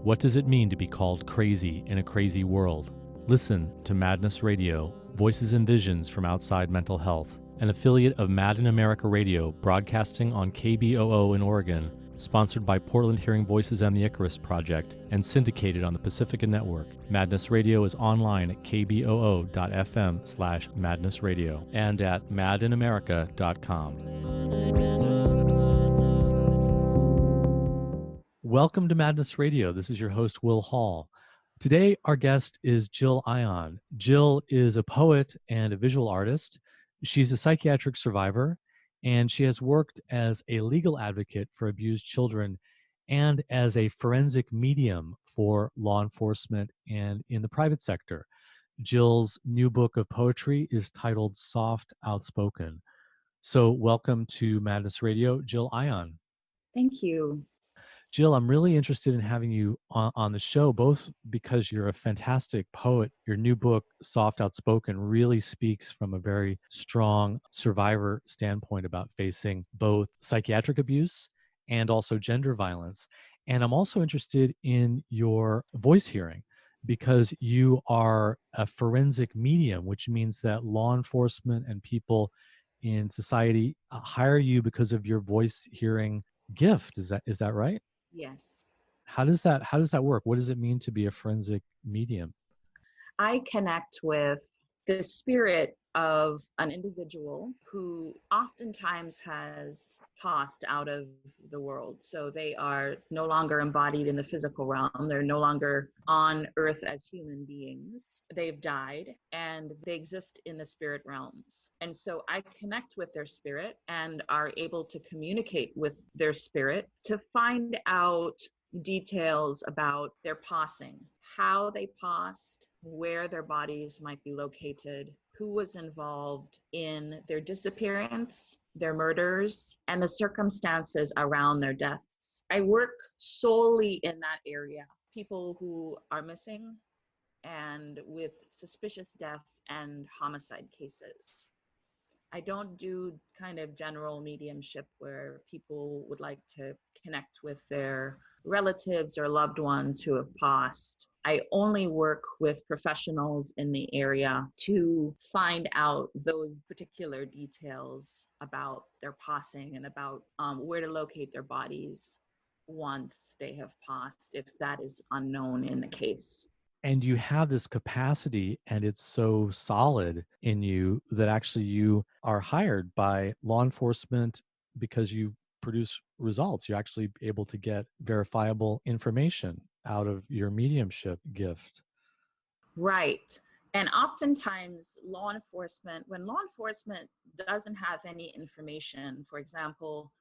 What does it mean to be called crazy in a crazy world? Listen to Madness Radio, Voices and Visions from Outside Mental Health, an affiliate of Mad in America Radio, broadcasting on KBOO in Oregon, sponsored by Portland Hearing Voices and the Icarus Project, and syndicated on the Pacifica Network. Madness Radio is online at kboo.fm/madnessradio and at madinamerica.com. Welcome to Madness Radio. This is your host, Will Hall. Today, our guest is Jill Ion. Jill is a poet and a visual artist. She's a psychiatric survivor, and she has worked as a legal advocate for abused children and as a forensic medium for law enforcement and in the private sector. Jill's new book of poetry is titled Soft Outspoken. So welcome to Madness Radio, Jill Ion. Thank you. Jill, I'm really interested in having you on the show, both because you're a fantastic poet. Your new book, Soft Outspoken, really speaks from a very strong survivor standpoint about facing both psychiatric abuse and also gender violence. And I'm also interested in your voice hearing because you are a forensic medium, which means that law enforcement and people in society hire you because of your voice hearing gift. Is that right? Yes. How does that work? What does it mean to be a forensic medium? I connect with the spirit of an individual who oftentimes has passed out of the world. So they are no longer embodied in the physical realm. They're no longer on earth as human beings. They've died and they exist in the spirit realms. And so I connect with their spirit and are able to communicate with their spirit to find out details about their passing, how they passed, where their bodies might be located, who was involved in their disappearance, their murders, and the circumstances around their deaths. I work solely in that area, people who are missing and with suspicious death and homicide cases. I don't do kind of general mediumship where people would like to connect with their relatives or loved ones who have passed. I only work with professionals in the area to find out those particular details about their passing and about where to locate their bodies once they have passed, if that is unknown in the case. And you have this capacity, and it's so solid in you that actually you are hired by law enforcement because you produce results. You're actually able to get verifiable information out of your mediumship gift. Right. And oftentimes when law enforcement doesn't have any information, for example,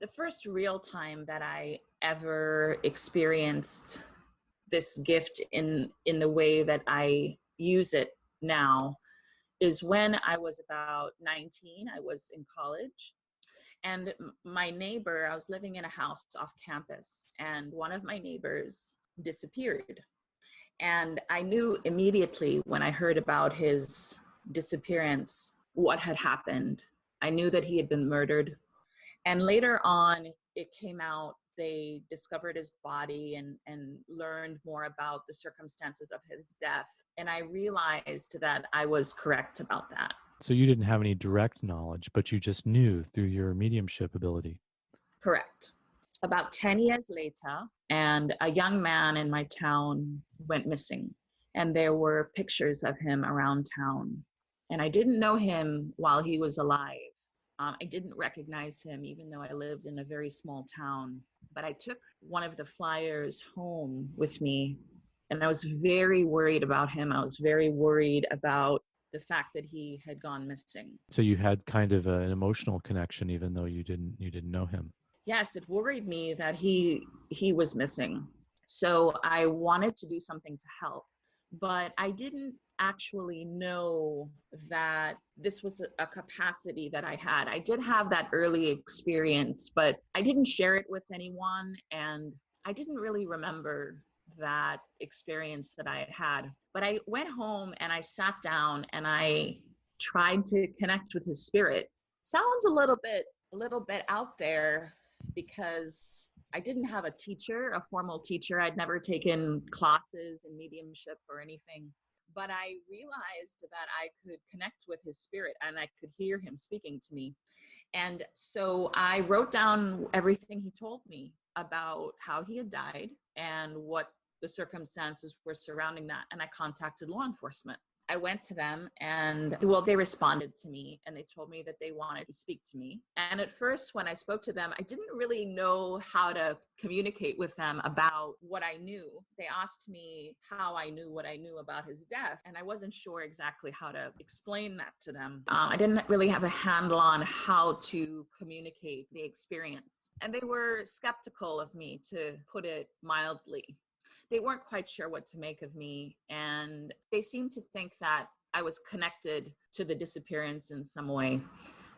the first real time that I ever experienced this gift in the way that I use it now is when I was about 19. I was in college, and my neighbor, I was living in a house off campus, and one of my neighbors disappeared. And I knew immediately when I heard about his disappearance what had happened. I knew that he had been murdered. And later on, it came out, they discovered his body and learned more about the circumstances of his death. And I realized that I was correct about that. So you didn't have any direct knowledge, but you just knew through your mediumship ability. Correct. About 10 years later, and a young man in my town went missing. And there were pictures of him around town. And I didn't know him while he was alive. I didn't recognize him, even though I lived in a very small town. But I took one of the flyers home with me, and I was very worried about him. I was very worried about the fact that he had gone missing. So you had kind of an emotional connection, even though you didn't know him. Yes, it worried me that he was missing. So I wanted to do something to help, but I didn't actually know that this was a capacity that I had. I did have that early experience, but I didn't share it with anyone, and I didn't really remember that experience that I had had. But I went home and I sat down and I tried to connect with his spirit. Sounds a little bit out there, because I didn't have a teacher, a formal teacher. I'd never taken classes in mediumship or anything. But I realized that I could connect with his spirit and I could hear him speaking to me. And so I wrote down everything he told me about how he had died and what the circumstances were surrounding that. And I contacted law enforcement. I went to them and, well, they responded to me and they told me that they wanted to speak to me. And at first, when I spoke to them, I didn't really know how to communicate with them about what I knew. They asked me how I knew what I knew about his death, and I wasn't sure exactly how to explain that to them. I didn't really have a handle on how to communicate the experience. And they were skeptical of me, to put it mildly. They weren't quite sure what to make of me, and they seemed to think that I was connected to the disappearance in some way,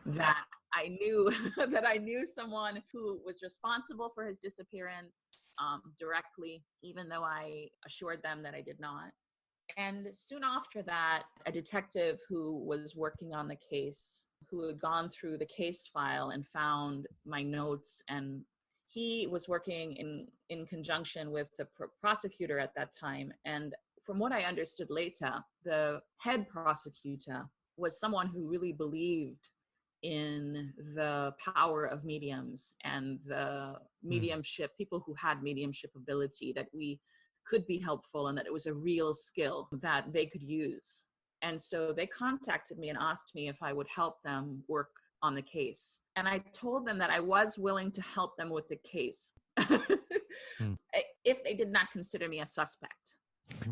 that I knew that I knew someone who was responsible for his disappearance directly, even though I assured them that I did not. And soon after that, a detective who was working on the case, who had gone through the case file and found my notes, and he was working in conjunction with the prosecutor at that time. And from what I understood later, the head prosecutor was someone who really believed in the power of mediums and the mediumship, people who had mediumship ability, that we could be helpful and that it was a real skill that they could use. And so they contacted me and asked me if I would help them work on the case. And I told them that I was willing to help them with the case if they did not consider me a suspect.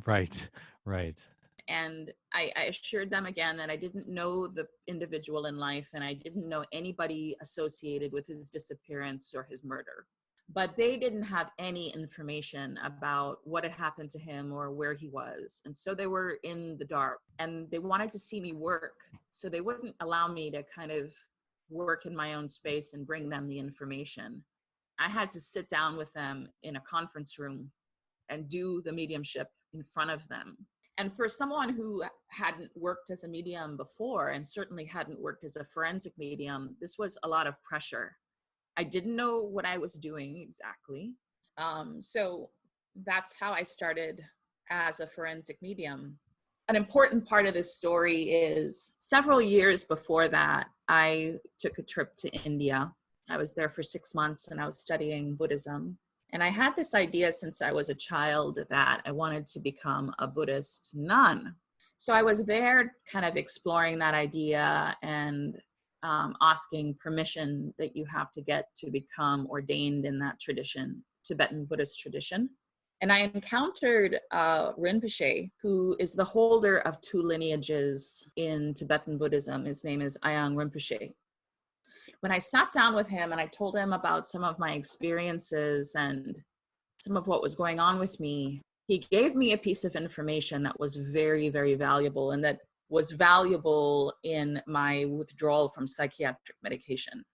Right. And I assured them again that I didn't know the individual in life and I didn't know anybody associated with his disappearance or his murder. But they didn't have any information about what had happened to him or where he was. And so they were in the dark and they wanted to see me work. So they wouldn't allow me to kind of work in my own space and bring them the information. I had to sit down with them in a conference room and do the mediumship in front of them. And for someone who hadn't worked as a medium before and certainly hadn't worked as a forensic medium, this was a lot of pressure. I didn't know what I was doing exactly. So that's how I started as a forensic medium. An important part of this story is several years before that, I took a trip to India. I was there for 6 months and I was studying Buddhism. And I had this idea since I was a child that I wanted to become a Buddhist nun. So I was there kind of exploring that idea and asking permission that you have to get to become ordained in that tradition, Tibetan Buddhist tradition. And I encountered Rinpoche, who is the holder of 2 lineages in Tibetan Buddhism. His name is Ayang Rinpoche. When I sat down with him and I told him about some of my experiences and some of what was going on with me, he gave me a piece of information that was very, very valuable, and that was valuable in my withdrawal from psychiatric medication.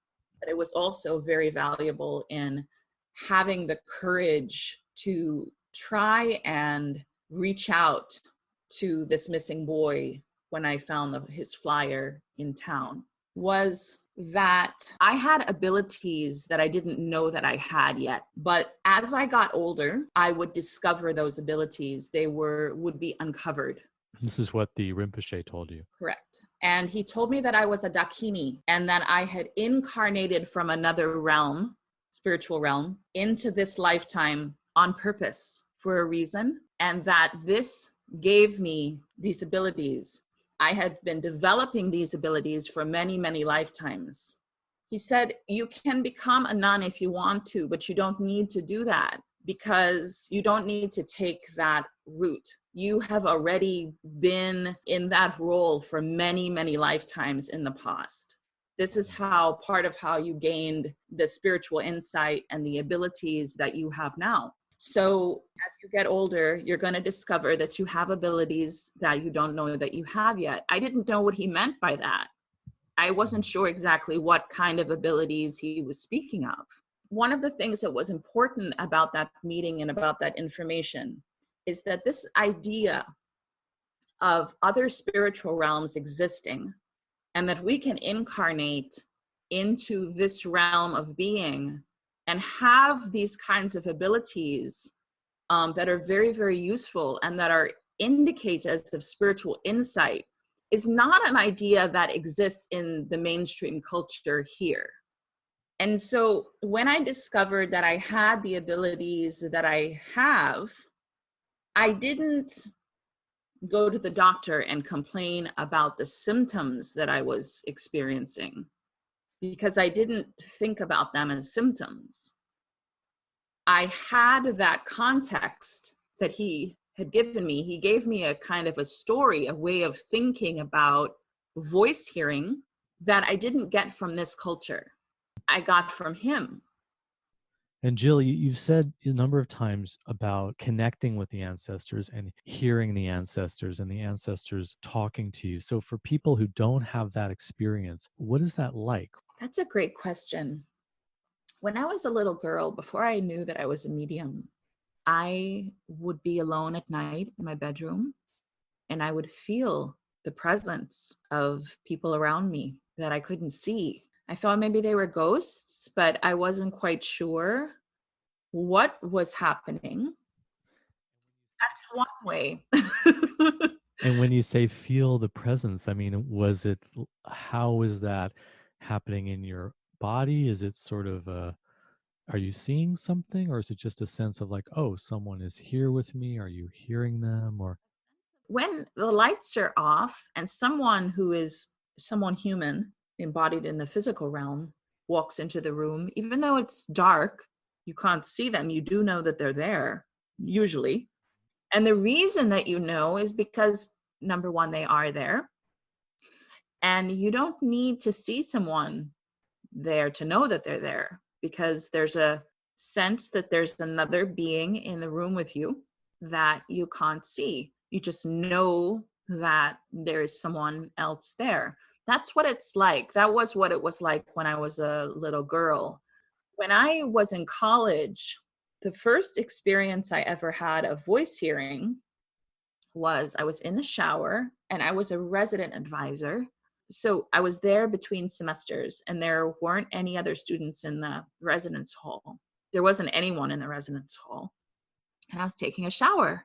But it was also very valuable in having the courage to try and reach out to this missing boy when I found his flyer in town, was that I had abilities that I didn't know that I had yet. But as I got older, I would discover those abilities. They would be uncovered. This is what the Rinpoche told you. Correct. And he told me that I was a Dakini and that I had incarnated from another realm, spiritual realm, into this lifetime on purpose for a reason. And that this gave me these abilities. I had been developing these abilities for many, many lifetimes. He said, you can become a nun if you want to, but you don't need to do that because you don't need to take that route. You have already been in that role for many, many lifetimes in the past. This is how part of how you gained the spiritual insight and the abilities that you have now. So as you get older, you're going to discover that you have abilities that you don't know that you have yet. I didn't know what he meant by that. I wasn't sure exactly what kind of abilities he was speaking of. One of the things that was important about that meeting and about that information is that this idea of other spiritual realms existing and that we can incarnate into this realm of being and have these kinds of abilities that are very, very useful and that are indicators of spiritual insight is not an idea that exists in the mainstream culture here. And so when I discovered that I had the abilities that I have, I didn't go to the doctor and complain about the symptoms that I was experiencing because I didn't think about them as symptoms. I had that context that he had given me. He gave me a kind of a story, a way of thinking about voice hearing that I didn't get from this culture. I got from him. And Jill, you've said a number of times about connecting with the ancestors and hearing the ancestors and the ancestors talking to you. So for people who don't have that experience, what is that like? That's a great question. When I was a little girl, before I knew that I was a medium, I would be alone at night in my bedroom and I would feel the presence of people around me that I couldn't see. I thought maybe they were ghosts, but I wasn't quite sure what was happening. That's one way. And when you say feel the presence, I mean, how is that happening in your body? Is it sort of are you seeing something, or is it just a sense of like, oh, someone is here with me? Are you hearing them? Or When the lights are off and someone who is someone human embodied in the physical realm walks into the room, even though it's dark, you can't see them, you do know that they're there, usually. And the reason that you know is because, number one, they are there. And you don't need to see someone there to know that they're there, because there's a sense that there's another being in the room with you that you can't see. You just know that there is someone else there. That's what it's like. That was what it was like when I was a little girl. When I was in college, the first experience I ever had of voice hearing was I was in the shower and I was a resident advisor. So I was there between semesters and there weren't any other students in the residence hall. There wasn't anyone in the residence hall. And I was taking a shower.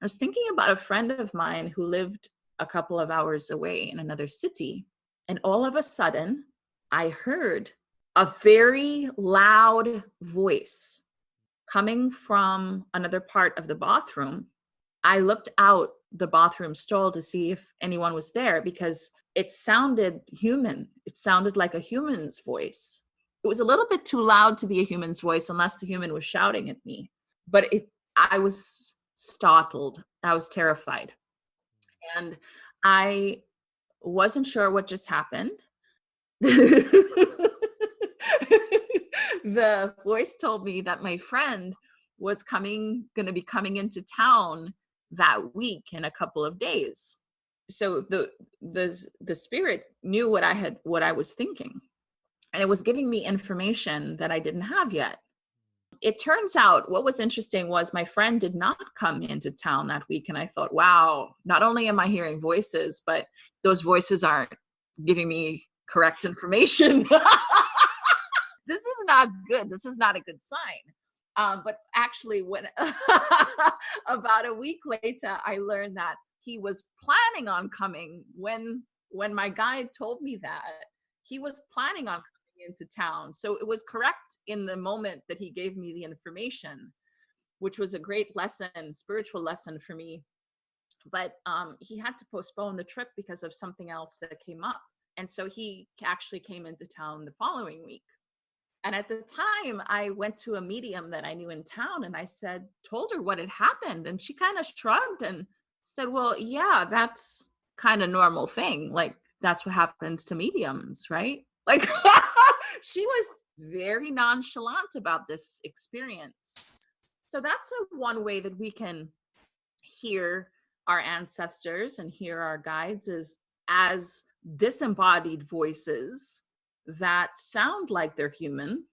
I was thinking about a friend of mine who lived a couple of hours away in another city. And all of a sudden, I heard a very loud voice coming from another part of the bathroom. I looked out the bathroom stall to see if anyone was there because it sounded human. It sounded like a human's voice. It was a little bit too loud to be a human's voice unless the human was shouting at me. But I was startled. I was terrified. And I wasn't sure what just happened. The voice told me that my friend was going to be coming into town that week in a couple of days. So the spirit knew what I was thinking, and it was giving me information that I didn't have yet. It turns out what was interesting was my friend did not come into town that week, and I thought, wow, not only am I hearing voices, but those voices aren't giving me correct information. This is not good. This is not a good sign. But actually, when about a week later, I learned that he was planning on coming. When my guide told me that, he was planning on coming into town. So it was correct in the moment that he gave me the information, which was a great lesson, spiritual lesson for me. But he had to postpone the trip because of something else that came up. And so he actually came into town the following week. And at the time, I went to a medium that I knew in town and I told her what had happened. And she kind of shrugged and said, well, yeah, that's kind of normal thing. Like, that's what happens to mediums, right? Like, she was very nonchalant about this experience. So that's one way that we can hear our ancestors and hear our guides is as disembodied voices that sound like they're human.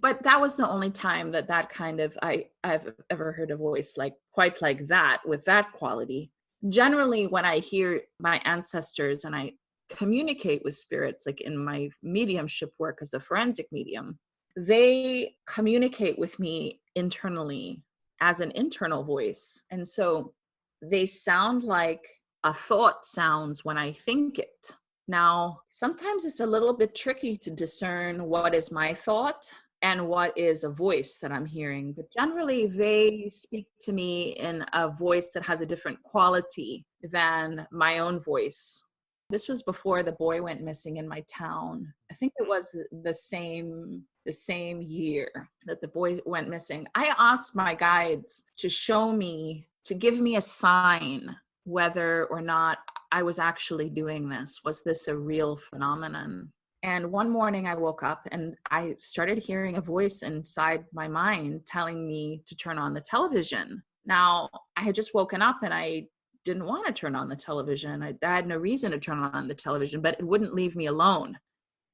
But that was the only time that kind of I've ever heard a voice quite like that, with that quality. Generally, when I hear my ancestors and I communicate with spirits, like in my mediumship work as a forensic medium, they communicate with me internally as an internal voice. And so they sound like a thought sounds when I think it. Now, sometimes it's a little bit tricky to discern what is my thought and what is a voice that I'm hearing. But generally, they speak to me in a voice that has a different quality than my own voice. This was before the boy went missing in my town. I think it was the same year that the boy went missing. I asked my guides to show me, to give me a sign whether or not I was actually doing this. Was this a real phenomenon? And one morning I woke up and I started hearing a voice inside my mind telling me to turn on the television. Now, I had just woken up and I didn't want to turn on the television. I had no reason to turn on the television, but it wouldn't leave me alone.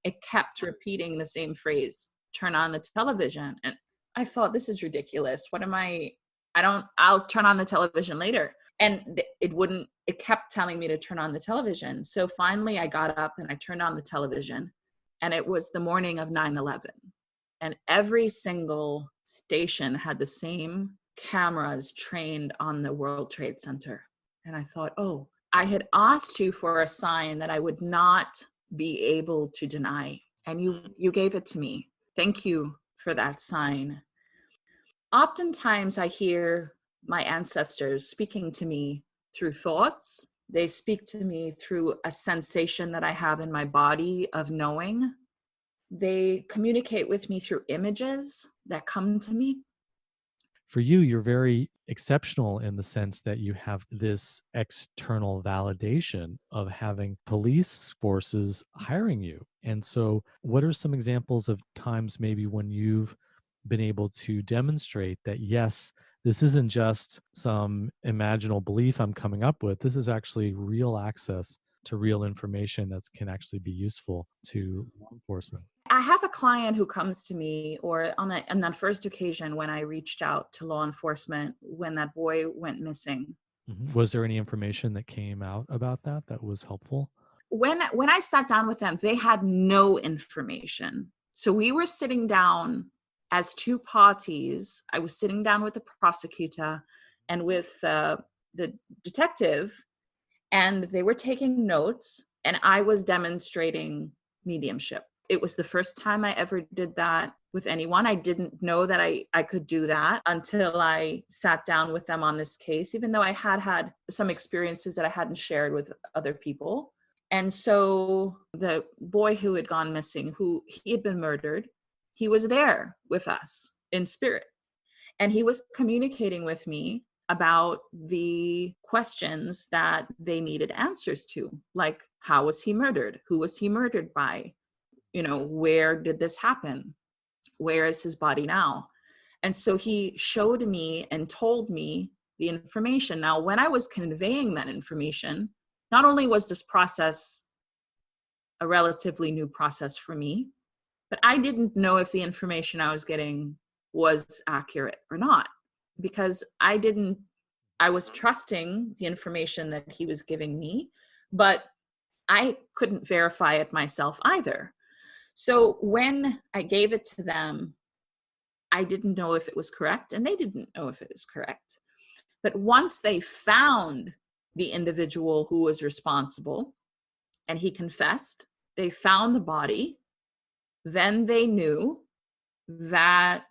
It kept repeating the same phrase, turn on the television. And I thought, this is ridiculous. I'll turn on the television later. And it kept telling me to turn on the television. So finally I got up and I turned on the television, and it was the morning of 9/11. And every single station had the same cameras trained on the World Trade Center. And I thought, oh, I had asked you for a sign that I would not be able to deny. And you gave it to me. Thank you for that sign. Oftentimes I hear my ancestors speaking to me through thoughts. They speak to me through a sensation that I have in my body of knowing. They communicate with me through images that come to me. For you, you're very exceptional in the sense that you have this external validation of having police forces hiring you. And so, what are some examples of times maybe when you've been able to demonstrate that, yes, this isn't just some imaginal belief I'm coming up with, this is actually real access to real information that can actually be useful to law enforcement? I have a client who comes to me, or on that first occasion when I reached out to law enforcement when that boy went missing. Was there any information that came out about that was helpful? When I sat down with them, they had no information. So we were sitting down as two parties. I was sitting down with the prosecutor and with the detective, and they were taking notes, and I was demonstrating mediumship. It was the first time I ever did that with anyone. I didn't know that I could do that until I sat down with them on this case, even though I had some experiences that I hadn't shared with other people. And so the boy who had gone missing, who he had been murdered, he was there with us in spirit. And he was communicating with me about the questions that they needed answers to, like, how was he murdered? Who was he murdered by? Where did this happen? Where is his body now? And so he showed me and told me the information. Now, when I was conveying that information, not only was this process a relatively new process for me, but I didn't know if the information I was getting was accurate or not, because I was trusting the information that he was giving me, but I couldn't verify it myself either. So when I gave it to them, I didn't know if it was correct, and they didn't know if it was correct. But once they found the individual who was responsible, and he confessed, they found the body, then they knew that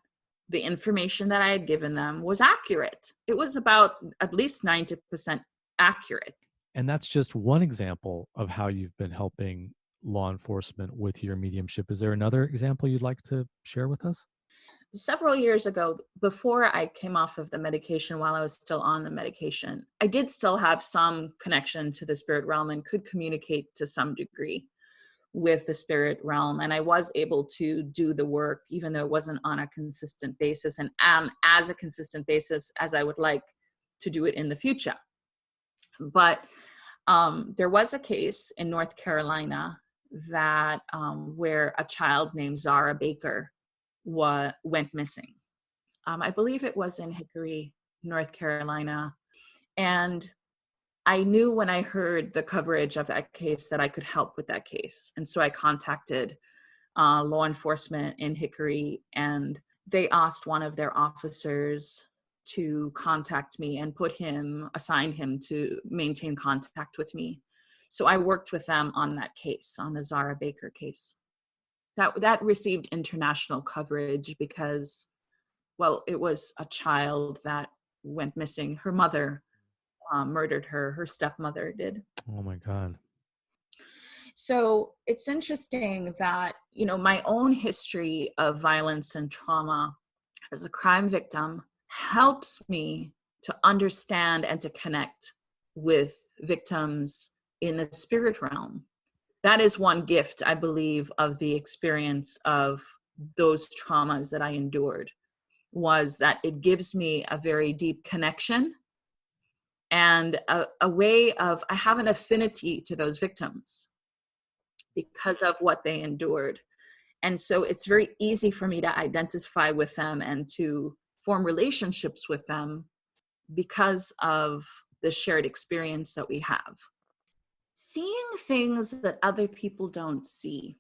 the information that I had given them was accurate. It was about at least 90% accurate. And that's just one example of how you've been helping law enforcement with your mediumship. Is there another example you'd like to share with us? Several years ago, before I came off of the medication, while I was still on the medication, I did still have some connection to the spirit realm and could communicate to some degree with the spirit realm. And I was able to do the work, even though it wasn't on a consistent basis and as a consistent basis as I would like to do it in the future. But there was a case in North Carolina that where a child named Zara Baker went missing. I believe it was in Hickory, North Carolina. And I knew when I heard the coverage of that case that I could help with that case. And so I contacted law enforcement in Hickory, and they asked one of their officers to contact me and assigned him to maintain contact with me. So I worked with them on that case, on the Zara Baker case. That received international coverage because, well, it was a child that went missing. Her mother murdered her stepmother did. Oh my God. So it's interesting that, my own history of violence and trauma as a crime victim helps me to understand and to connect with victims in the spirit realm. That is one gift, I believe, of the experience of those traumas that I endured, was that it gives me a very deep connection and a way of, I have an affinity to those victims because of what they endured. And so it's very easy for me to identify with them and to form relationships with them because of the shared experience that we have. Seeing things that other people don't see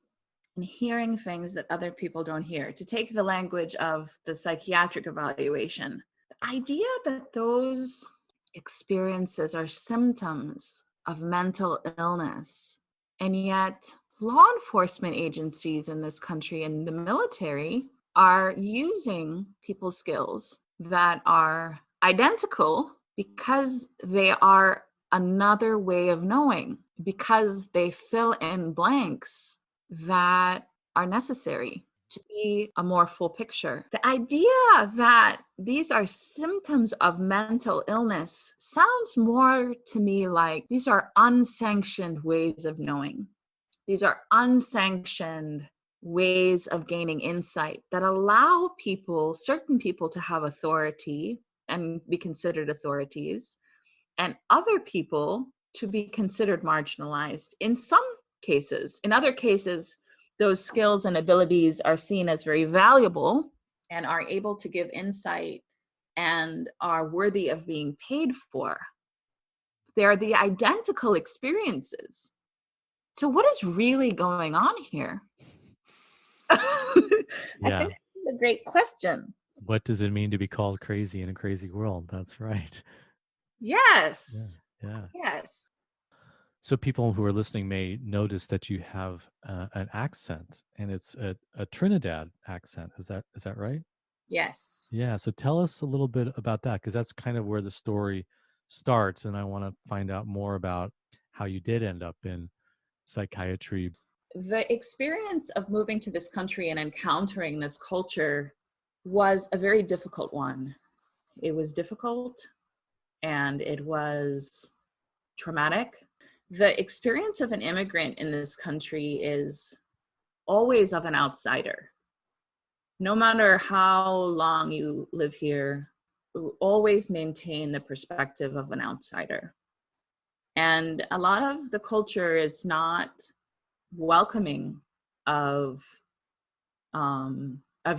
and hearing things that other people don't hear. To take the language of the psychiatric evaluation, the idea that those experiences are symptoms of mental illness, and yet law enforcement agencies in this country and the military are using people's skills that are identical because they are another way of knowing, because they fill in blanks that are necessary to be a more full picture. The idea that these are symptoms of mental illness sounds more to me like these are unsanctioned ways of knowing. These are unsanctioned ways of gaining insight that allow people, certain people, to have authority and be considered authorities, and other people to be considered marginalized in some cases. In other cases, those skills and abilities are seen as very valuable and are able to give insight and are worthy of being paid for. They're the identical experiences. So what is really going on here? I Yeah. think this is a great question. What does it mean to be called crazy in a crazy world? That's right. Yes. Yeah. Yes. So people who are listening may notice that you have an accent, and it's a Trinidad accent. Is that right? Yes. Yeah. So tell us a little bit about that, because that's kind of where the story starts, and I want to find out more about how you did end up in psychiatry. The experience of moving to this country and encountering this culture was a very difficult one. It was difficult and it was traumatic. The experience of an immigrant in this country is always of an outsider. No matter how long you live here, you always maintain the perspective of an outsider. And a lot of the culture is not welcoming of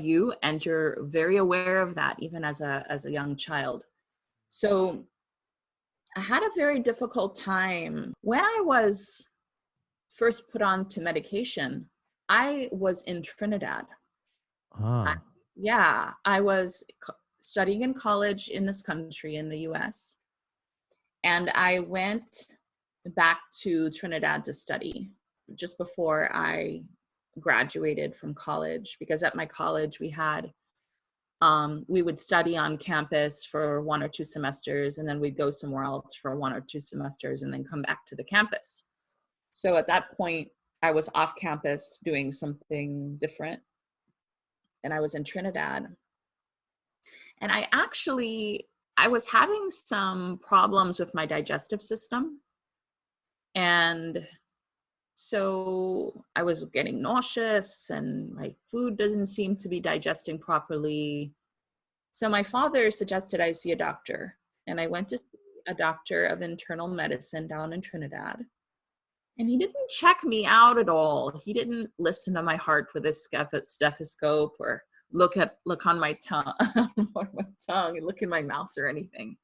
you, and you're very aware of that even as a young child. So I had a very difficult time when I was first put on to medication. I was in Trinidad. Ah. I was studying in college in this country in the US, and I went back to Trinidad to study just before I graduated from college, because at my college we would study on campus for 1 or 2 semesters, and then we'd go somewhere else for 1 or 2 semesters and then come back to the campus. So at that point, I was off campus doing something different, and I was in Trinidad. And I was having some problems with my digestive system. And so I was getting nauseous and my food doesn't seem to be digesting properly. So my father suggested I see a doctor, and I went to see a doctor of internal medicine down in Trinidad. And he didn't check me out at all. He didn't listen to my heart with his stethoscope or look on my tongue, look in my mouth or anything.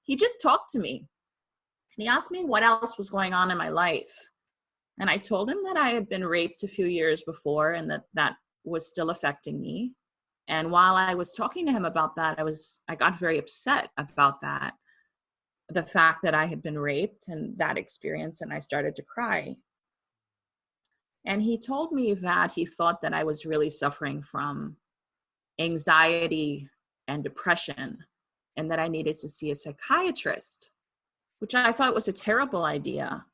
He just talked to me. And he asked me what else was going on in my life. And I told him that I had been raped a few years before and that was still affecting me. And while I was talking to him about that, I got very upset about that, the fact that I had been raped and that experience, and I started to cry. And he told me that he thought that I was really suffering from anxiety and depression and that I needed to see a psychiatrist, which I thought was a terrible idea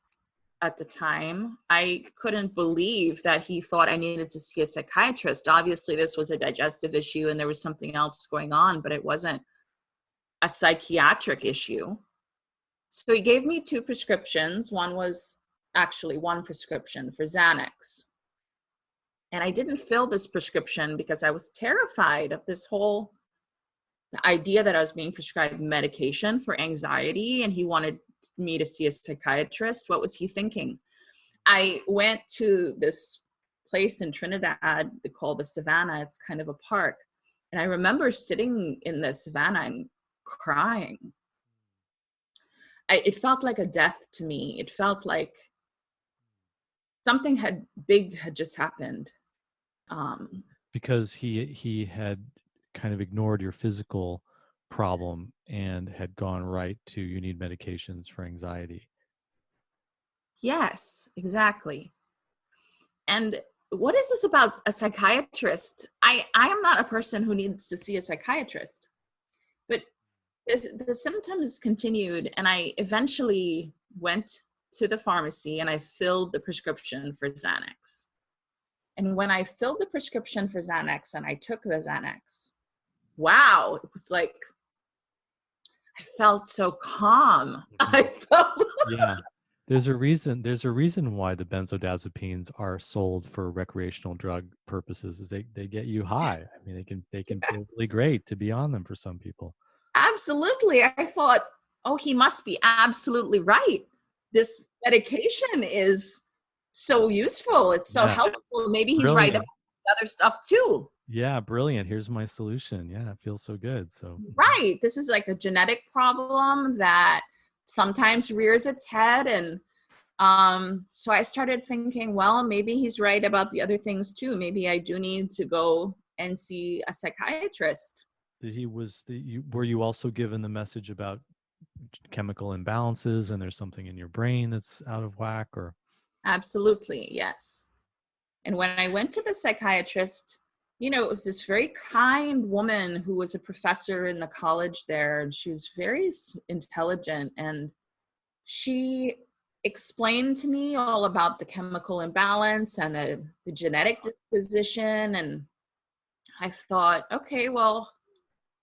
at the time. I couldn't believe that he thought I needed to see a psychiatrist. Obviously, this was a digestive issue and there was something else going on, but it wasn't a psychiatric issue. So he gave me 2 prescriptions. One was actually 1 prescription for Xanax. And I didn't fill this prescription because I was terrified of this whole idea that I was being prescribed medication for anxiety and he wanted me to see a psychiatrist. What was he thinking? I went to this place in Trinidad called the Savannah. It's kind of a park. And I remember sitting in the Savannah and crying. It felt like a death to me. It felt like something big had just happened. Because he had kind of ignored your physical problem and had gone right to you need medications for anxiety. Yes, exactly. And what is this about a psychiatrist? I am not a person who needs to see a psychiatrist, but the symptoms continued and I eventually went to the pharmacy and I filled the prescription for Xanax. And when I filled the prescription for Xanax and I took the Xanax, wow, it was like, I felt so calm. I felt yeah. There's a reason why the benzodiazepines are sold for recreational drug purposes is they get you high. I mean, they can feel really great to be on them for some people. Absolutely. I thought, oh, he must be absolutely right. This medication is so useful. It's so helpful. Maybe he's right about the other stuff too. Yeah, brilliant. Here's my solution. Yeah, it feels so good. So right. This is like a genetic problem that sometimes rears its head. And so I started thinking, well, maybe he's right about the other things too. Maybe I do need to go and see a psychiatrist. Were you also given the message about chemical imbalances and there's something in your brain that's out of whack? Or Absolutely, yes. And when I went to the psychiatrist, you know, it was this very kind woman who was a professor in the college there, and she was very intelligent, and she explained to me all about the chemical imbalance and the genetic disposition. And I thought, okay, well,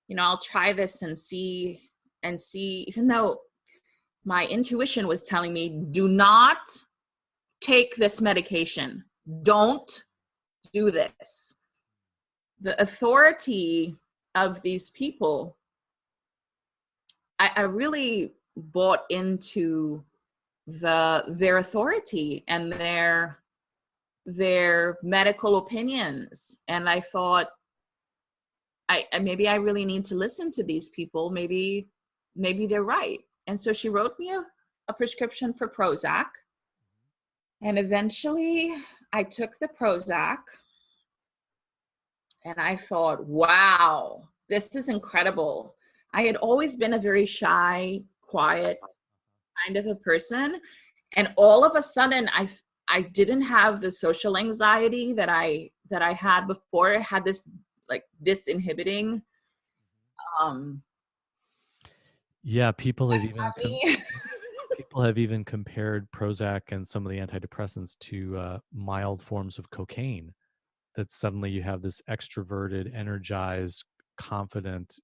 you know, I'll try this and see, even though my intuition was telling me, do not take this medication. Don't do this. The authority of these people, I really bought into their authority and their medical opinions. And I thought, maybe I really need to listen to these people. Maybe they're right. And so she wrote me a prescription for Prozac. And eventually I took the Prozac and I thought, wow, this is incredible. I had always been a very shy, quiet kind of a person. And all of a sudden I didn't have the social anxiety that I had before. I had this like disinhibiting. Yeah, people have even compared Prozac and some of the antidepressants to mild forms of cocaine. That suddenly you have this extroverted, energized, confident,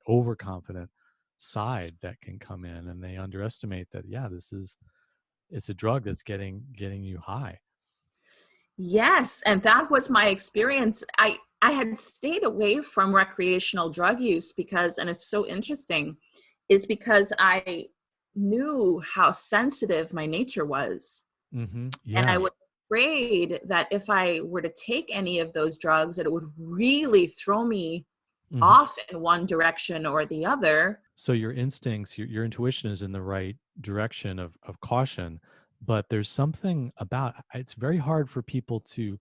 overconfident side that can come in, and they underestimate that. Yeah, it's a drug that's getting you high. Yes, and that was my experience. I had stayed away from recreational drug use because, and it's so interesting, is because I knew how sensitive my nature was. Mm-hmm. Yeah. And I was afraid that if I were to take any of those drugs, that it would really throw me off in one direction or the other. So your instincts, your intuition is in the right direction of caution, But there's something about it's very hard for people to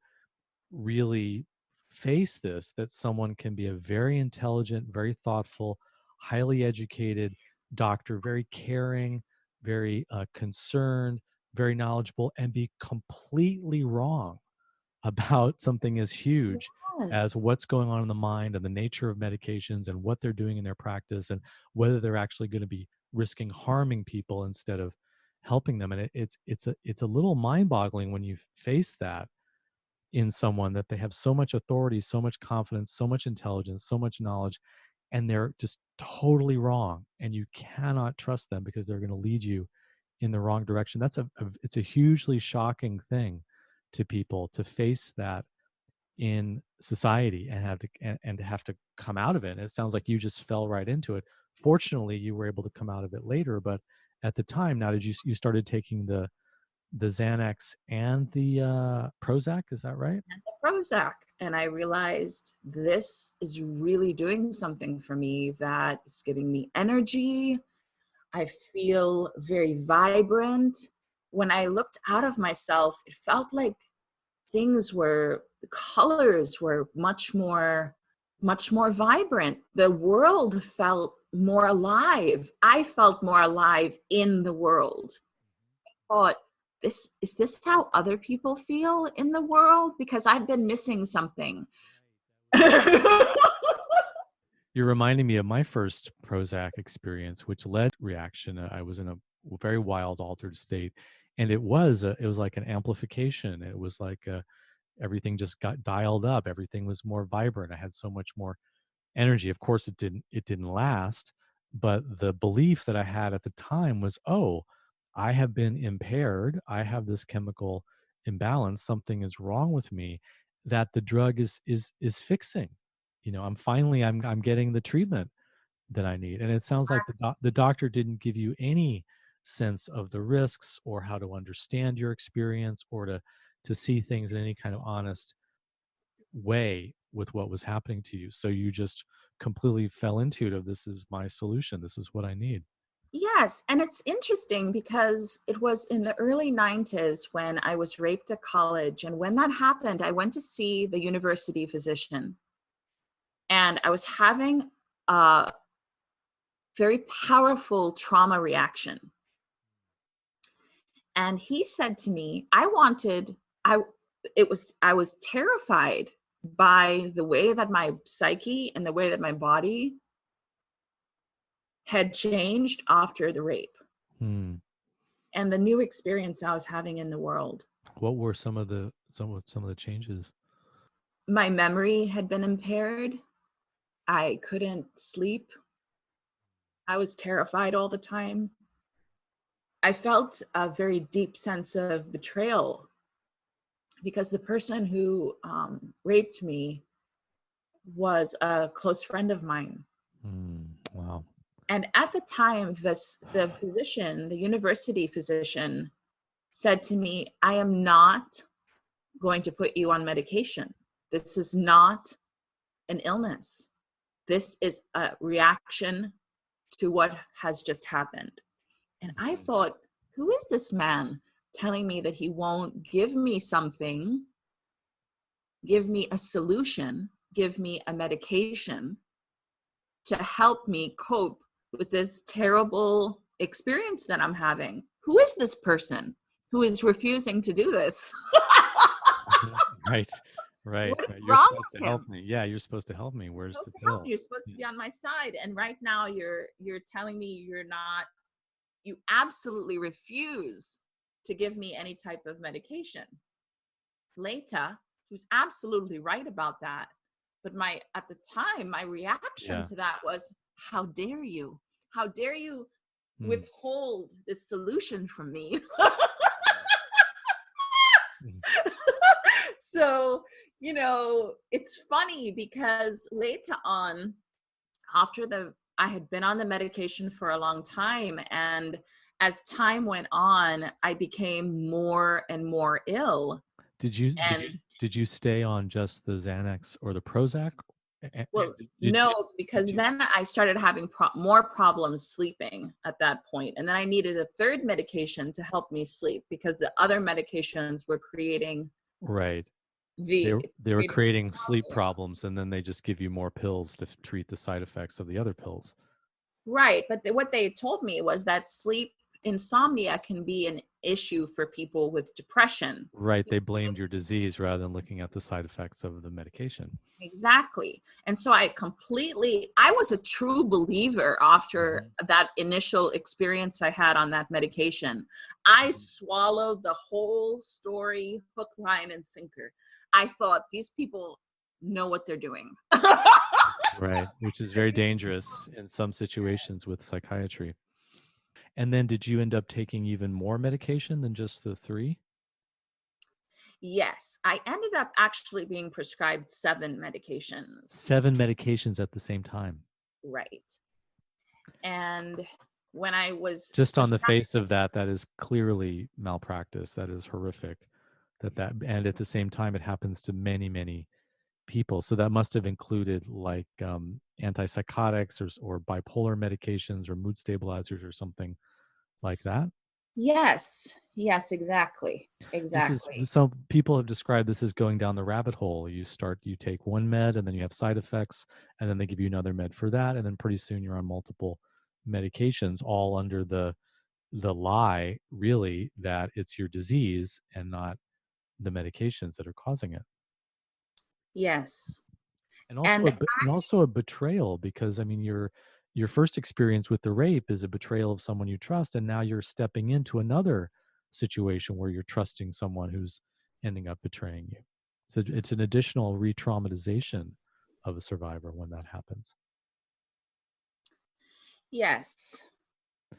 really face this, that someone can be a very intelligent, very thoughtful, highly educated doctor, very caring, very concerned, very knowledgeable, and be completely wrong about something as huge as Yes. what's going on in the mind and the nature of medications and what they're doing in their practice and whether they're actually going to be risking harming people instead of helping them. And it's a little mind-boggling when you face that in someone, that they have so much authority, so much confidence, so much intelligence, so much knowledge, and they're just totally wrong. And you cannot trust them because they're going to lead you in the wrong direction. It's a hugely shocking thing to people to face that in society and and to have to come out of it. And it sounds like you just fell right into it. Fortunately, you were able to come out of it later, but at the time, now you started taking the Xanax and the Prozac, is that right? And the Prozac. And I realized this is really doing something for me that is giving me energy. I feel very vibrant. When I looked out of myself, it felt like the colors were much more vibrant. The world felt more alive. I felt more alive in the world. I thought, is this how other people feel in the world? Because I've been missing something. You're reminding me of my first Prozac experience, which led reaction. I was in a very wild, altered state, and it was like an amplification. It was like everything just got dialed up. Everything was more vibrant. I had so much more energy. Of course, it didn't last, but the belief that I had at the time was, oh, I have been impaired. I have this chemical imbalance. Something is wrong with me that the drug is fixing. I'm getting the treatment that I need. And it sounds like the doctor didn't give you any sense of the risks or how to understand your experience or to see things in any kind of honest way with what was happening to you. So you just completely fell into it of, this is my solution. This is what I need. Yes, and it's interesting because it was in the early 90s when I was raped at college. And when that happened, I went to see the university physician. And I was having a very powerful trauma reaction. And he said to me, I I was terrified by the way that my psyche and the way that my body had changed after the rape Hmm. and the new experience I was having in the world. What were some of the changes? My memory had been impaired. I couldn't sleep. I was terrified all the time. I felt a very deep sense of betrayal because the person who raped me was a close friend of mine. Wow. And at the time, the physician, the university physician, said to me, I am not going to put you on medication. This is not an illness. This is a reaction to what has just happened. And I thought, who is this man telling me that he won't give me something, give me a solution, give me a medication to help me cope with this terrible experience that I'm having? Who is this person who is refusing to do this? Right. Right. What is Right. You're wrong supposed to with help him? me. Yeah, you're supposed to help me. Where's the Supposed to help pill? me. You're supposed to Yeah. be on my side. And right now you're telling me you're not, you absolutely refuse to give me any type of medication. Later, he was absolutely right about that. But at the time, my reaction Yeah. to that was, how dare you? How dare you Mm. withhold this solution from me? Mhm. So, it's funny because later on, after I had been on the medication for a long time, and as time went on, I became more and more ill. Did you did you And did you stay on just the Xanax or the Prozac? Well, Did no, because you, then I started having more problems sleeping at that point. And then I needed a third medication to help me sleep because the other medications were creating right. the They were creating creating sleep problems, and then they just give you more pills to treat the side effects of the other pills. right. But what they told me was that sleep insomnia can be an issue for people with depression. Right. They blamed your disease rather than looking at the side effects of the medication. Exactly. And so I was a true believer after Mhm. that initial experience I had on that medication. I Mhm. swallowed the whole story, hook, line, and sinker. I thought these people know what they're doing. Right. Which is very dangerous in some situations with psychiatry. And then did you end up taking even more medication than just the three? Yes, I ended up actually being prescribed 7 medications. 7 medications at the same time. Right. And when I was Just on the prescribed, face of that, that is clearly malpractice. That is horrific. And at the same time, it happens to many, many people. So that must have included like antipsychotics or bipolar medications or mood stabilizers or something like that. yes, exactly. This is Exactly. some people have described this as going down the rabbit hole. You take one med and then you have side effects, and then they give you another med for that, and then pretty soon you're on multiple medications, all under the lie, really, that it's your disease and not the medications that are causing it. Yes. And also And and also a betrayal, because I mean your first experience with the rape is a betrayal of someone you trust, and now you're stepping into another situation where you're trusting someone who's ending up betraying you. So it's an additional re-traumatization of a survivor when that happens. yes,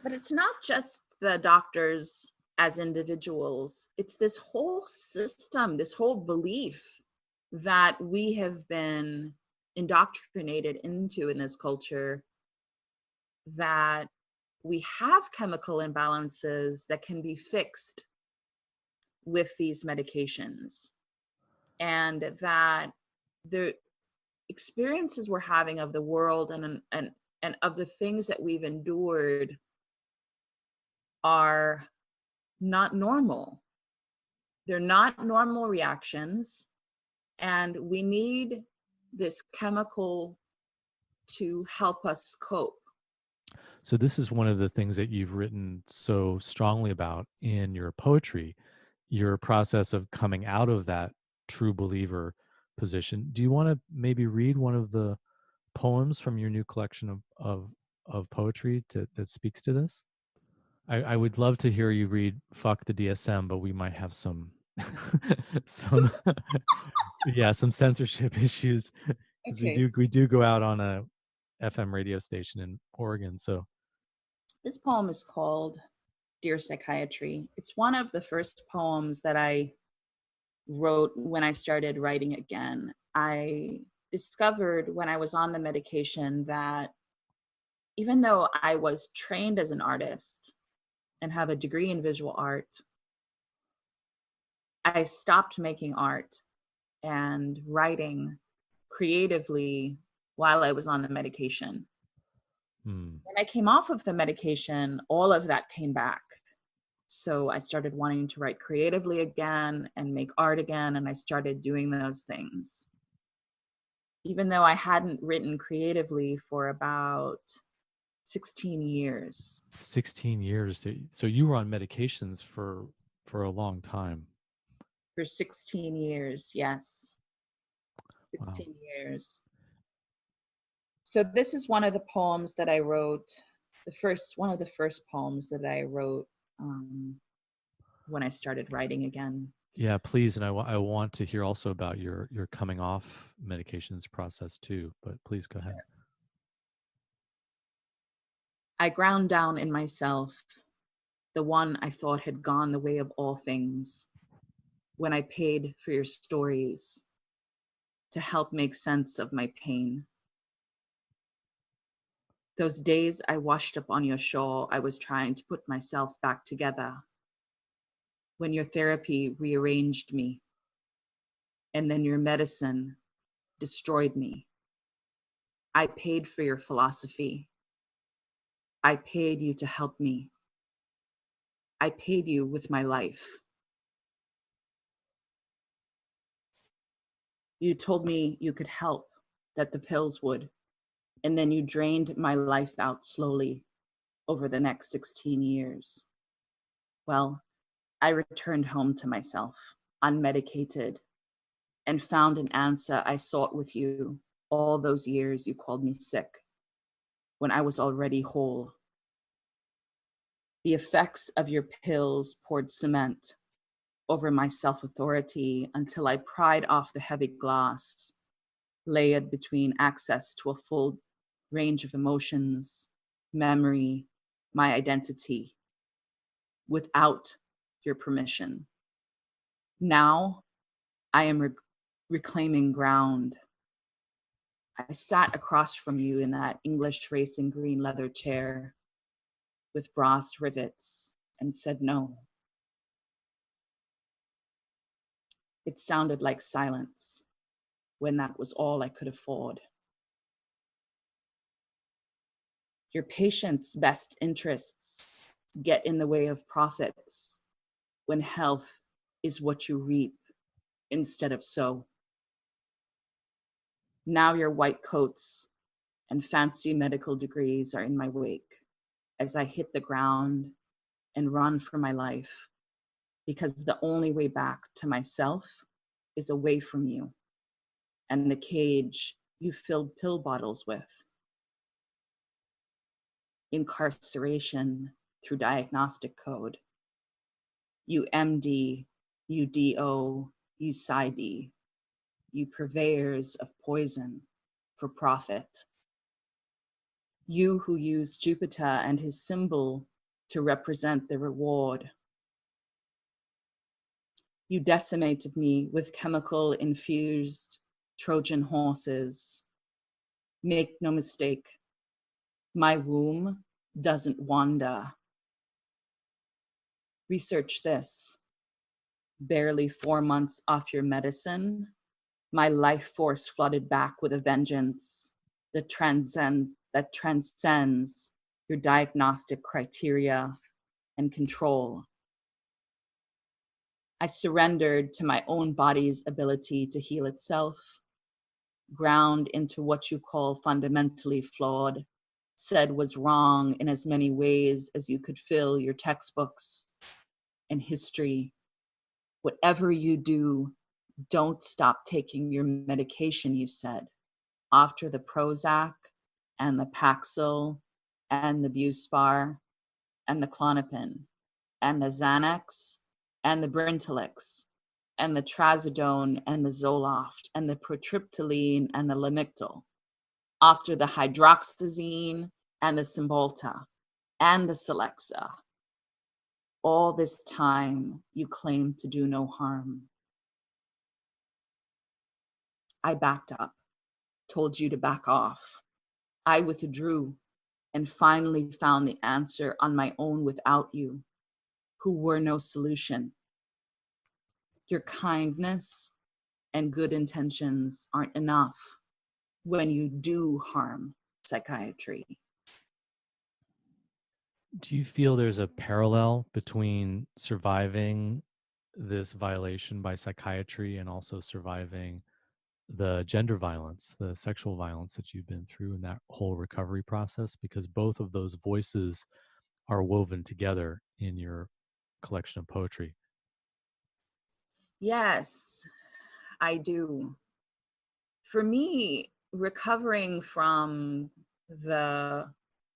but it's not just the doctors as individuals, it's this whole system, this whole belief that we have been indoctrinated into in this culture that we have chemical imbalances that can be fixed with these medications, and that the experiences we're having of the world and of the things that we've endured are not normal. They're not normal reactions, and we need this chemical to help us cope. So this is one of the things that you've written so strongly about in your poetry, your process of coming out of that true believer position. Do you want to maybe read one of the poems from your new collection of poetry that speaks to this? I would love to hear you read "Fuck the DSM," but we might have some some yeah, some censorship issues because Okay. we do go out on a FM radio station in Oregon. So This poem is called Dear Psychiatry. It's one of the first poems that I wrote when I started writing again. I discovered when I was on the medication that even though I was trained as an artist and have a degree in visual art, I stopped making art and writing creatively while I was on the medication. hmm. When I came off of the medication, all of that came back. So I started wanting to write creatively again and make art again, and I started doing those things. Even though I hadn't written creatively for about 16 years. 16 years. So you were on medications for a long time. For 16 years, yes, Wow. 16 years. So this is one of the poems that I wrote, one of the first poems that I wrote when I started writing again. Yeah, please. And I want to hear also about your coming off medications process too. But please go ahead. I ground down in myself, the one I thought had gone the way of all things, when I paid for your stories to help make sense of my pain. Those days I washed up on your shore, I was trying to put myself back together. When your therapy rearranged me, and then your medicine destroyed me. I paid for your philosophy. I paid you to help me. I paid you with my life. You told me you could help, that the pills would, and then you drained my life out slowly over the next 16 years. Well, I returned home to myself, unmedicated, and found an answer I sought with you all those years you called me sick, when I was already whole. The effects of your pills poured cement over my self-authority until I pried off the heavy glass, layered between access to a full range of emotions, memory, my identity, without your permission. Now I am reclaiming ground. I sat across from you in that English racing green leather chair with brass rivets and said no. It sounded like silence when that was all I could afford. Your patient's best interests get in the way of profits when health is what you reap instead of sow. Now your white coats and fancy medical degrees are in my wake as I hit the ground and run for my life, because the only way back to myself is away from you and the cage you filled pill bottles with. Incarceration through diagnostic code. You MD, you DO, you PsyD, you purveyors of poison for profit. You who use Jupiter and his symbol to represent the reward. You decimated me with chemical infused Trojan horses. Make no mistake, my womb doesn't wander. Research this. Barely 4 months off your medicine, my life force flooded back with a vengeance that transcends your diagnostic criteria and control. I surrendered to my own body's ability to heal itself, ground into what you call fundamentally flawed, said was wrong in as many ways as you could fill your textbooks and history. Whatever you do, don't stop taking your medication, you said, after the Prozac and the Paxil and the Buspar and the Klonopin and the Xanax and the Brintellix and the Trazodone and the Zoloft and the Protriptyline and the Lamictal, after the Hydroxyzine and the Cymbalta and the Celexa. All this time you claimed to do no harm. I backed up, told you to back off. I withdrew and finally found the answer on my own without you, who were no solution. Your kindness and good intentions aren't enough when you do harm psychiatry. Do you feel there's a parallel between surviving this violation by psychiatry and also surviving the gender violence, the sexual violence that you've been through in that whole recovery process? Because both of those voices are woven together in your collection of poetry. Yes, I do. For me, recovering from the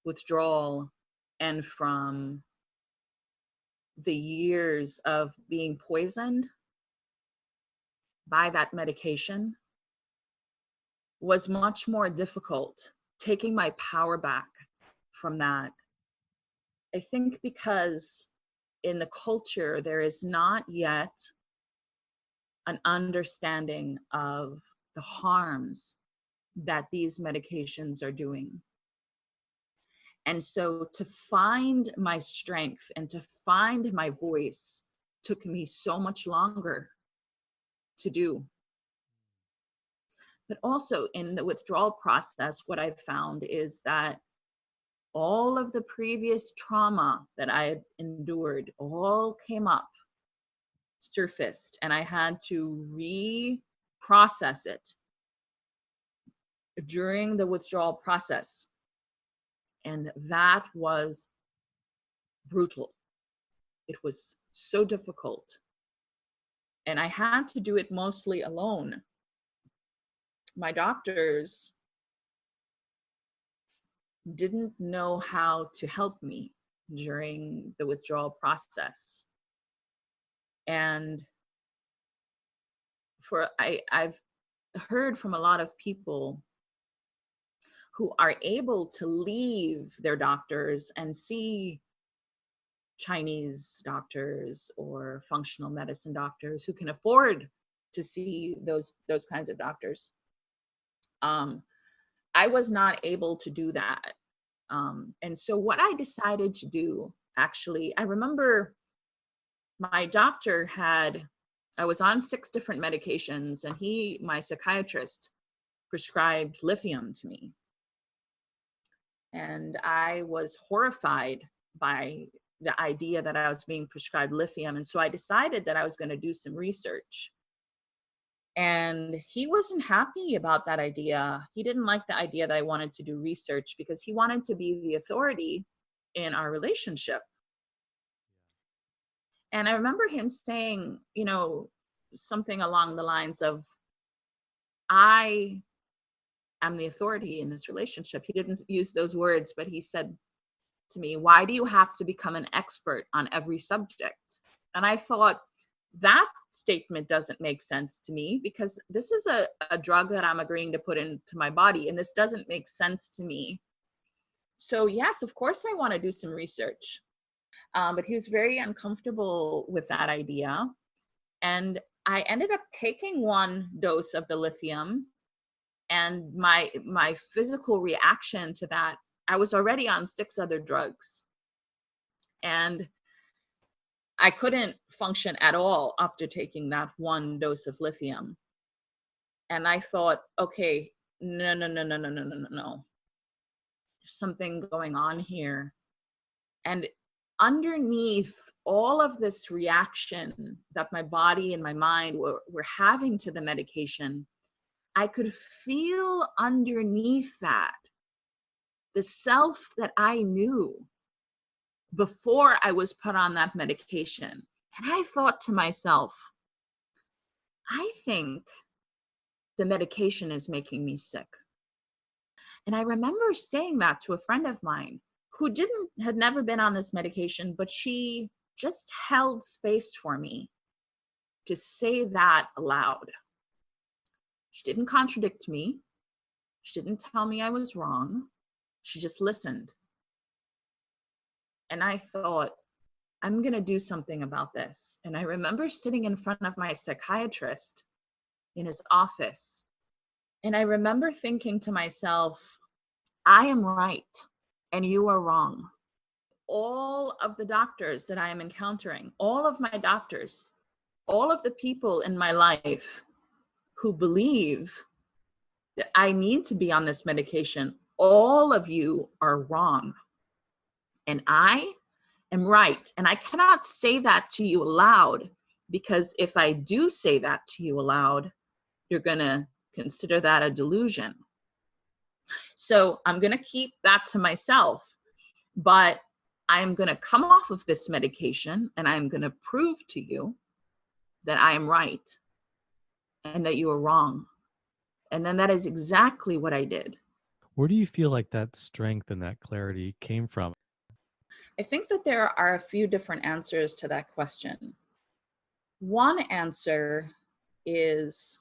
withdrawal and from the years of being poisoned by that medication was much more difficult, taking my power back from that. I think because in the culture, there is not yet an understanding of the harms that these medications are doing. And so to find my strength and to find my voice took me so much longer to do. But also in the withdrawal process, what I've found is that all of the previous trauma that I had endured all came up, surfaced, and I had to reprocess it during the withdrawal process. And that was brutal. It was so difficult. And I had to do it mostly alone. My doctors didn't know how to help me during the withdrawal process. And I've heard from a lot of people who are able to leave their doctors and see Chinese doctors or functional medicine doctors who can afford to see those kinds of doctors. I was not able to do that. And so what I decided to do, actually, I remember my doctor I was on 6 different medications, and my psychiatrist, prescribed lithium to me. And I was horrified by the idea that I was being prescribed lithium. And so I decided that I was going to do some research. And he wasn't happy about that idea. He didn't like the idea that I wanted to do research because he wanted to be the authority in our relationship. And I remember him saying, something along the lines of, I am the authority in this relationship. He didn't use those words, but he said to me, why do you have to become an expert on every subject? And I thought, that statement doesn't make sense to me, because this is a drug that I'm agreeing to put into my body, and this doesn't make sense to me. So yes, of course I want to do some research. But he was very uncomfortable with that idea. And I ended up taking 1 dose of the lithium, and my physical reaction to that, I was already on 6 other drugs, and I couldn't function at all after taking that 1 dose of lithium. And I thought, okay, no. There's something going on here. And underneath all of this reaction that my body and my mind were having to the medication, I could feel underneath that the self that I knew before I was put on that medication. And I thought to myself, I think the medication is making me sick. And I remember saying that to a friend of mine who had never been on this medication, but she just held space for me to say that aloud. She didn't contradict me. She didn't tell me I was wrong. She just listened. And I thought, I'm going to do something about this. And I remember sitting in front of my psychiatrist in his office. And I remember thinking to myself, I am right and you are wrong. All of the doctors that I am encountering, all of my doctors, all of the people in my life who believe that I need to be on this medication, all of you are wrong. And I am right. And I cannot say that to you aloud, because if I do say that to you aloud, you're going to consider that a delusion. So I'm going to keep that to myself, but I'm going to come off of this medication and I'm going to prove to you that I am right and that you are wrong. And then that is exactly what I did. Where do you feel like that strength and that clarity came from? I think that there are a few different answers to that question. One answer is,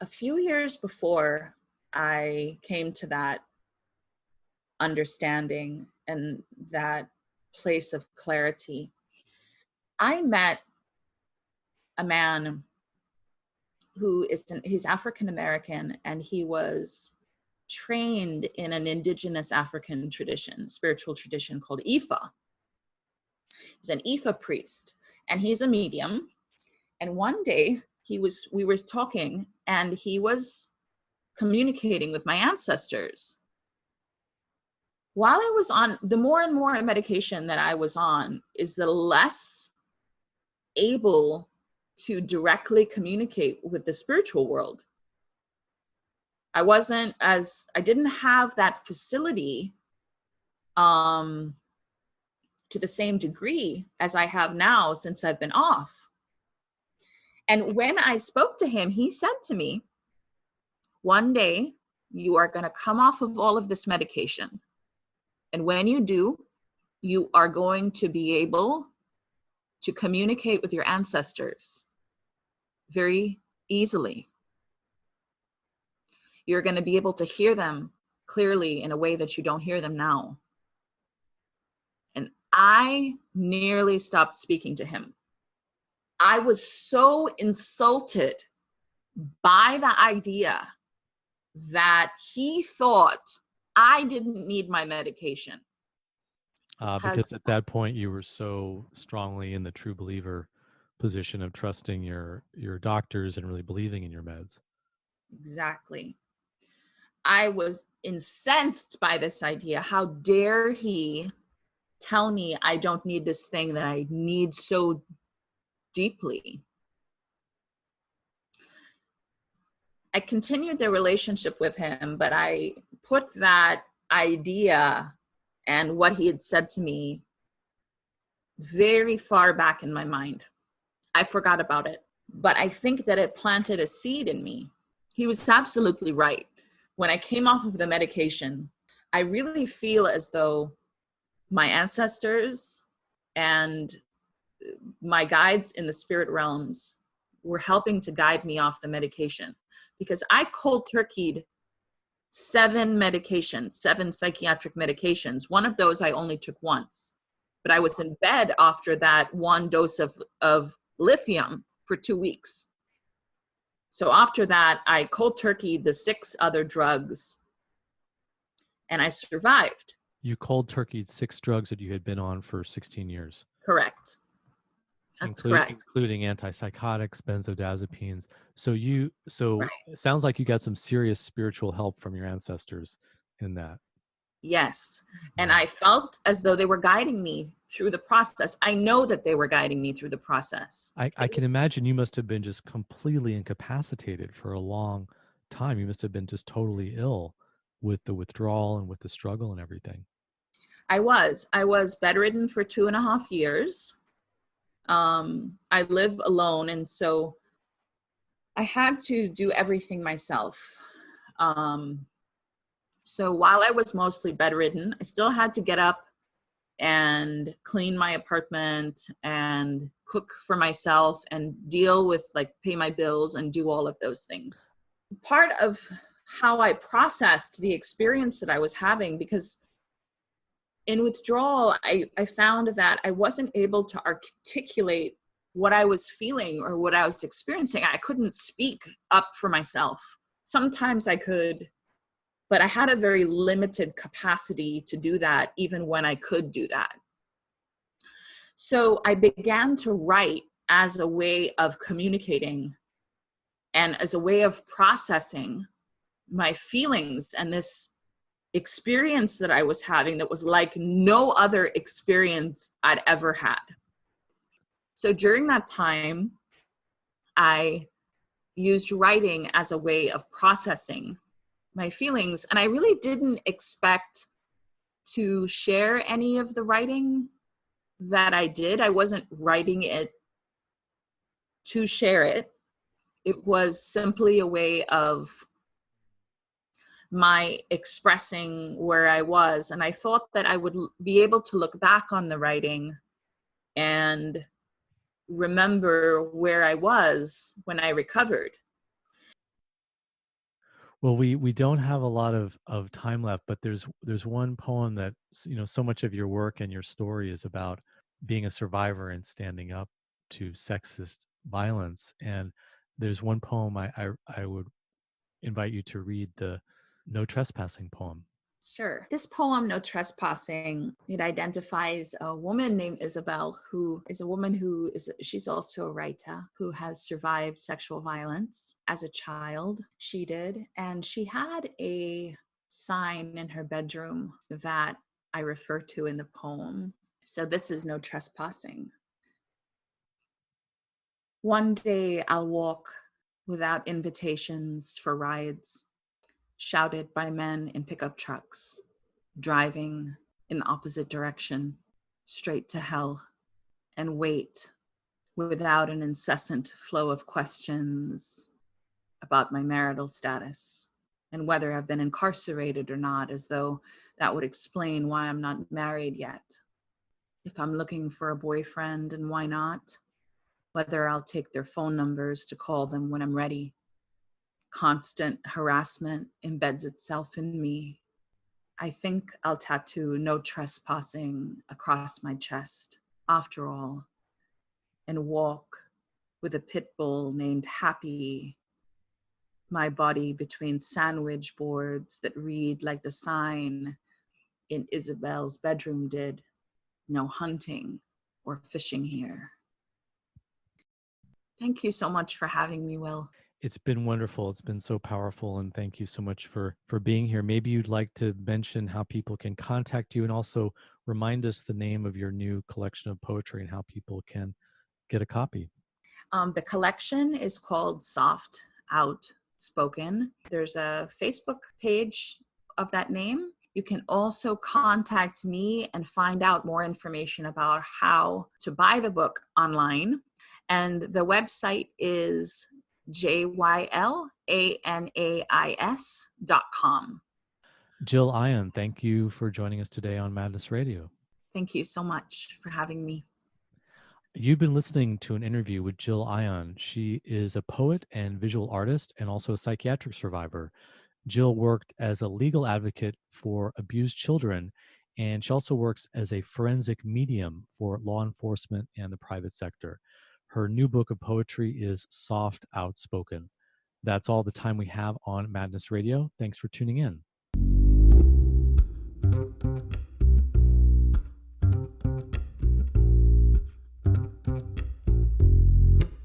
a few years before I came to that understanding and that place of clarity, I met a man he's African American, and he was trained in an indigenous African tradition, spiritual tradition called Ifa. He's an Ifa priest, and he's a medium. And one day we were talking, and he was communicating with my ancestors. While I was on, the more and more medication that I was on, is the less able to directly communicate with the spiritual world. I didn't have that facility to the same degree as I have now since I've been off. And when I spoke to him, he said to me, one day you are going to come off of all of this medication. And when you do, you are going to be able to communicate with your ancestors very easily. You're going to be able to hear them clearly in a way that you don't hear them now. And I nearly stopped speaking to him. I was so insulted by the idea that he thought I didn't need my medication. Because at that point you were so strongly in the true believer position of trusting your doctors and really believing in your meds. Exactly. I was incensed by this idea. How dare he tell me I don't need this thing that I need so deeply? I continued the relationship with him, but I put that idea and what he had said to me very far back in my mind. I forgot about it, but I think that it planted a seed in me. He was absolutely right. When I came off of the medication, I really feel as though my ancestors and my guides in the spirit realms were helping to guide me off the medication, because I cold turkeyed 7 psychiatric medications. One of those I only took once, but I was in bed after that 1 dose of lithium for 2 weeks. So after that, I cold turkeyed the 6 other drugs and I survived. You cold turkeyed 6 drugs that you had been on for 16 years. Correct. That's correct. Including antipsychotics, benzodiazepines. So Right. It sounds like you got some serious spiritual help from your ancestors in that. Yes. And I felt as though they were guiding me through the process. I know that they were guiding me through the process. I can imagine you must have been just completely incapacitated for a long time. You must have been just totally ill with the withdrawal and with the struggle and everything. I was bedridden for 2.5 years. I live alone, and so I had to do everything myself. So while I was mostly bedridden, I still had to get up and clean my apartment and cook for myself and deal with, like, pay my bills and do all of those things. Part of how I processed the experience that I was having, because in withdrawal, I found that I wasn't able to articulate what I was feeling or what I was experiencing. I couldn't speak up for myself. Sometimes I could, but I had a very limited capacity to do that, even when I could do that. So I began to write as a way of communicating and as a way of processing my feelings and this experience that I was having that was like no other experience I'd ever had. So during that time, I used writing as a way of processing my feelings, and I really didn't expect to share any of the writing that I did. I wasn't writing it to share it. It was simply a way of my expressing where I was. And I thought that I would be able to look back on the writing and remember where I was when I recovered. Well, we don't have a lot of time left, but there's one poem that, so much of your work and your story is about being a survivor and standing up to sexist violence. And there's one poem I would invite you to read, the No Trespassing poem. Sure. This poem, No Trespassing, it identifies a woman named Isabel, who is a woman she's also a writer who has survived sexual violence as a child. She did. And she had a sign in her bedroom that I refer to in the poem. So this is No Trespassing. One day I'll walk without invitations for rides, shouted by men in pickup trucks, driving in the opposite direction, straight to hell, and wait without an incessant flow of questions about my marital status and whether I've been incarcerated or not, as though that would explain why I'm not married yet. If I'm looking for a boyfriend and why not, whether I'll take their phone numbers to call them when I'm ready. Constant harassment embeds itself in me. I think I'll tattoo No Trespassing across my chest, after all, and walk with a pit bull named Happy, my body between sandwich boards that read like the sign in Isabel's bedroom did, no hunting or fishing here. Thank you so much for having me, Will. It's been wonderful. It's been so powerful. And thank you so much for being here. Maybe you'd like to mention how people can contact you and also remind us the name of your new collection of poetry and how people can get a copy. The collection is called Soft Outspoken. There's a Facebook page of that name. You can also contact me and find out more information about how to buy the book online. And the website is JYLANAIS.com. Jill Ion, thank you for joining us today on Madness Radio. Thank you so much for having me. You've been listening to an interview with Jill Ion. She is a poet and visual artist and also a psychiatric survivor. Jill worked as a legal advocate for abused children, and she also works as a forensic medium for law enforcement and the private sector. Her new book of poetry is Soft Outspoken. That's all the time we have on Madness Radio. Thanks for tuning in.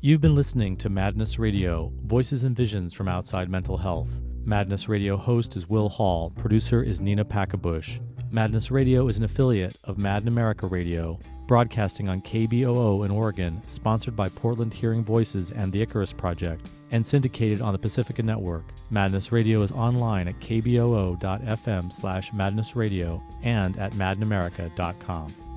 You've been listening to Madness Radio, Voices and Visions from Outside Mental Health. Madness Radio host is Will Hall. Producer is Nina Packabush. Madness Radio is an affiliate of Mad in America Radio, broadcasting on KBOO in Oregon, sponsored by Portland Hearing Voices and the Icarus Project, and syndicated on the Pacifica Network. Madness Radio is online at kboo.fm/madnessradio and at madinamerica.com.